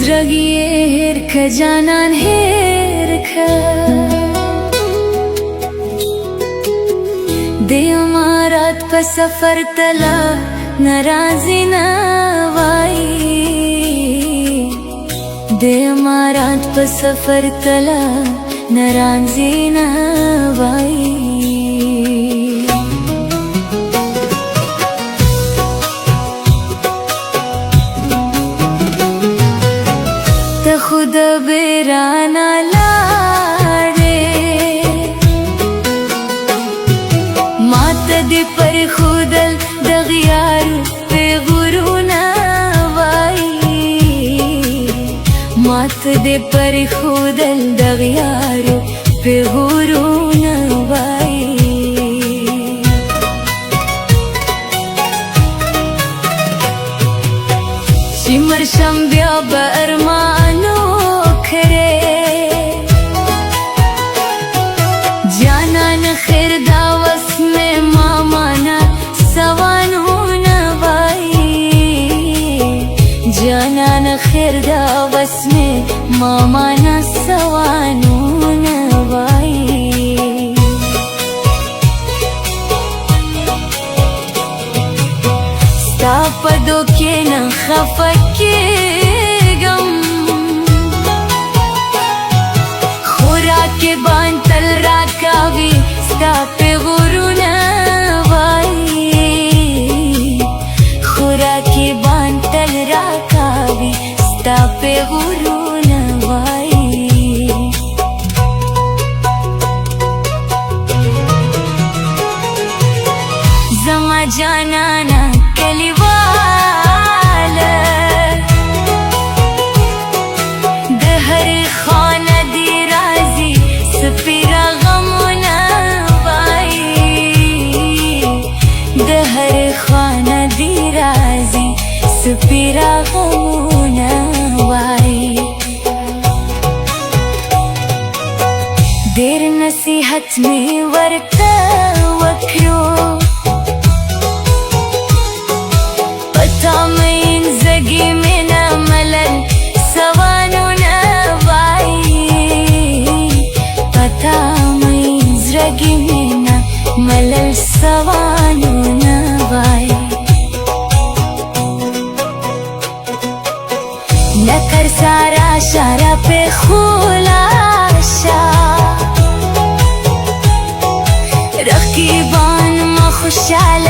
زرگیه هر که جانان هر که دی امارات پا سفر تلا نرازی نوائی دی امارات پا سفر تلا نرازی نوائی خود بیرانا لاره مات دی پر خودل دغیارو پی غرونا وائی مات دی پر خودل دغیارو پی غرونا وائی شمرشم بیا با ارمانو کرے جانان خیر داوس میں مامانا سوانو نوائی جانان خیر داوس میں مامانا سوانو نوائی ستا پدو کے نا خفکے گم خوراک بان تل راکاوی ستا پہ غرونا وائی خوراک بان تل راکاوی ستا پہ غرونا وائی زما جانانا کلیوالا دہر خانہ دی رازی سپیرا غمونا وائی دہر خانہ دی رازی سپیرا غمونا وائی دیر نصیحت میں ورتا وکرو تامین زگی میں نہ ملل سوانو نہ وائی تامین زگی میں نہ ملل سوانو نہ وائی نکر سارا شارا پہ خولاشا رقیبان ما خوشحال